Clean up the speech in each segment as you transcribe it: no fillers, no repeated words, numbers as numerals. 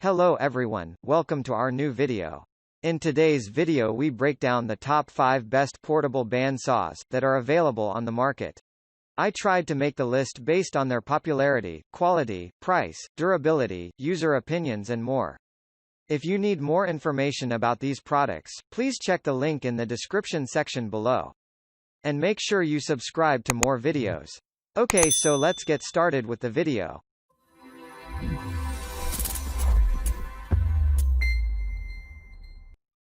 Hello everyone, welcome to our new video. In today's video we break down the top 5 best portable band saws that are available on the market. I tried to make the list based on their popularity, quality, price, durability, user opinions and more. If you need more information about these products, please check the link in the description section below. And make sure you subscribe to more videos. Okay, so let's get started with the video.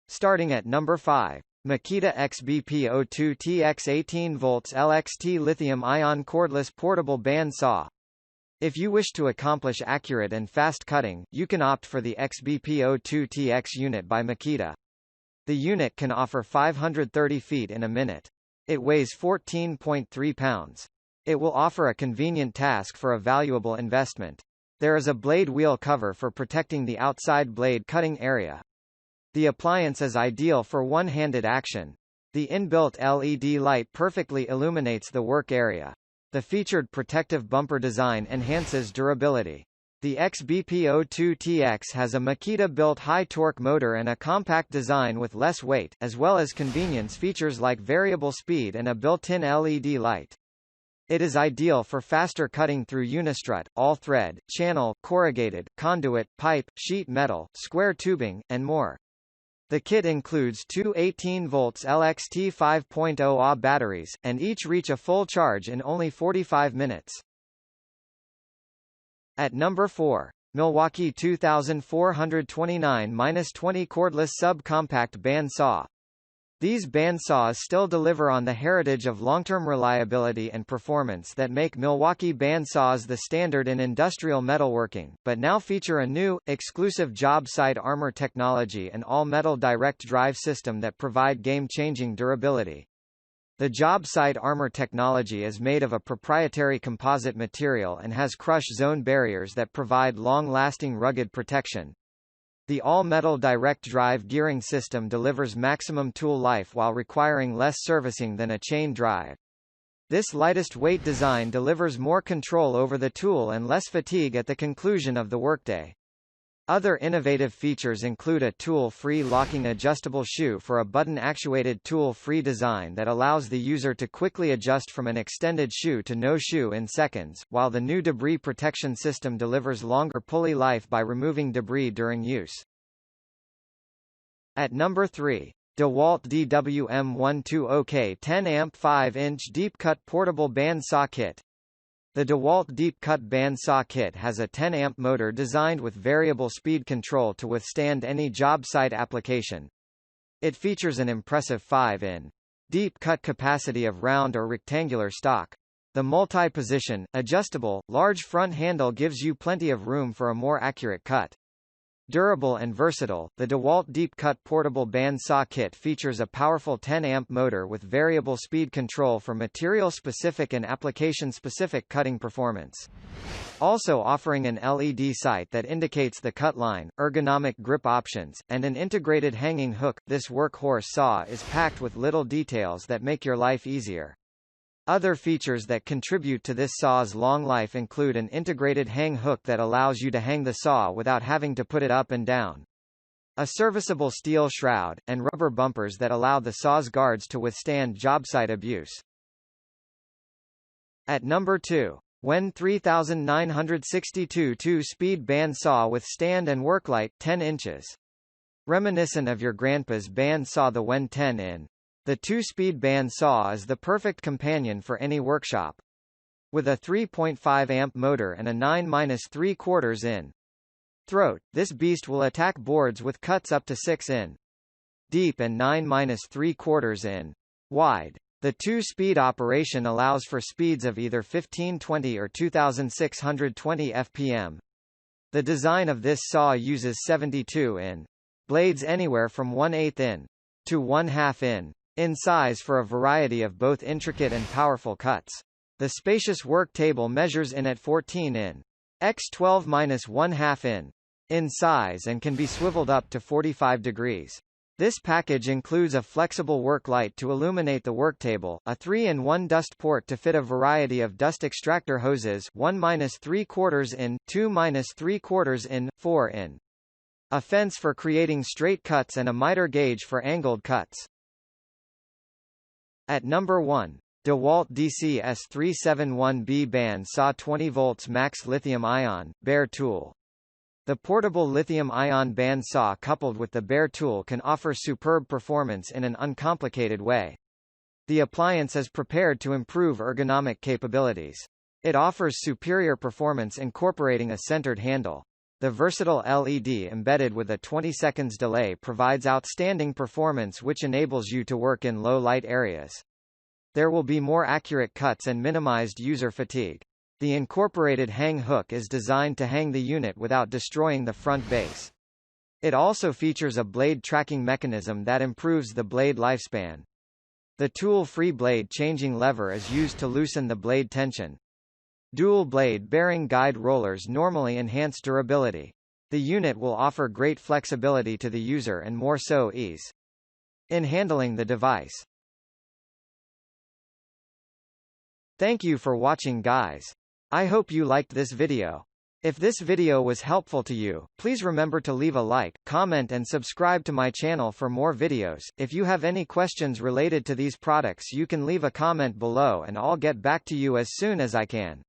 Starting at number 5. Makita XBP02TX 18 volts LXT Lithium-Ion Cordless Portable Band Saw. If you wish to accomplish accurate and fast cutting, you can opt for the XBP02TX unit by Makita. The unit can offer 530 feet in a minute. It weighs 14.3 pounds. It will offer a convenient task for a valuable investment. There is a blade wheel cover for protecting the outside blade cutting area. The appliance is ideal for one-handed action. The inbuilt LED light perfectly illuminates the work area. The featured protective bumper design enhances durability. The XBP02TX has a Makita-built high-torque motor and a compact design with less weight, as well as convenience features like variable speed and a built-in LED light. It is ideal for faster cutting through unistrut, all-thread, channel, corrugated, conduit, pipe, sheet metal, square tubing, and more. The kit includes two 18 volts LXT 5.0 Ah batteries, and each reach a full charge in only 45 minutes. At number 4. Milwaukee 2429-20 Cordless SubCompact Band Saw. These band saws still deliver on the heritage of long-term reliability and performance that make Milwaukee band saws the standard in industrial metalworking, but now feature a new, exclusive job site armor technology and all-metal direct drive system that provide game-changing durability. The job site armor technology is made of a proprietary composite material and has crush zone barriers that provide long-lasting rugged protection. The all-metal direct drive gearing system delivers maximum tool life while requiring less servicing than a chain drive. This lightest weight design delivers more control over the tool and less fatigue at the conclusion of the workday. Other innovative features include a tool-free locking adjustable shoe for a button-actuated tool-free design that allows the user to quickly adjust from an extended shoe to no shoe in seconds, while the new debris protection system delivers longer pulley life by removing debris during use. At number 3. DEWALT DWM120K 10-amp 5-inch deep-cut portable band saw kit. The DEWALT Deep Cut Band Saw Kit has a 10-amp motor designed with variable speed control to withstand any job site application. It features an impressive 5-in deep cut capacity of round or rectangular stock. The multi-position, adjustable, large front handle gives you plenty of room for a more accurate cut. Durable and versatile, the DEWALT Deep Cut Portable Band Saw Kit features a powerful 10-amp motor with variable speed control for material-specific and application-specific cutting performance. Also offering an LED sight that indicates the cut line, ergonomic grip options, and an integrated hanging hook, this workhorse saw is packed with little details that make your life easier. Other features that contribute to this saw's long life include an integrated hang hook that allows you to hang the saw without having to put it up and down, a serviceable steel shroud, and rubber bumpers that allow the saw's guards to withstand job site abuse. At number 2. WEN 3962 2-speed band saw with stand and worklight, 10 inches. Reminiscent of your grandpa's band saw, the WEN 10-in. The 2-speed band saw is the perfect companion for any workshop. With a 3.5-amp motor and a 9-3/4 in throat, this beast will attack boards with cuts up to 6 in deep and 9-3/4 in wide. The 2-speed operation allows for speeds of either 1520 or 2620 fpm. The design of this saw uses 72-in blades anywhere from 1/8 in to 1/2 in size for a variety of both intricate and powerful cuts. The spacious work table measures in at 14 in x 12-1/2 in size and can be swiveled up to 45 degrees. This package includes a flexible work light to illuminate the work table, a 3-in-1 dust port to fit a variety of dust extractor hoses, 1-3/4 in, 2-3/4 in, 4 in. A fence for creating straight cuts and a miter gauge for angled cuts. At number 1. DEWALT DC S371B Band Saw 20 volts max Lithium-Ion, bare tool. The portable lithium-ion band saw coupled with the bare tool can offer superb performance in an uncomplicated way. The appliance is prepared to improve ergonomic capabilities. It offers superior performance incorporating a centered handle. The versatile LED embedded with a 20 seconds delay provides outstanding performance which enables you to work in low light areas. There will be more accurate cuts and minimized user fatigue. The incorporated hang hook is designed to hang the unit without destroying the front base. It also features a blade tracking mechanism that improves the blade lifespan. The tool-free blade changing lever is used to loosen the blade tension. Dual blade bearing guide rollers normally enhance durability. The unit will offer great flexibility to the user and more so ease in handling the device. Thank you for watching, guys. I hope you liked this video. If this video was helpful to you, please remember to leave a like, comment and subscribe to my channel for more videos. If you have any questions related to these products, you can leave a comment below and I'll get back to you as soon as I can.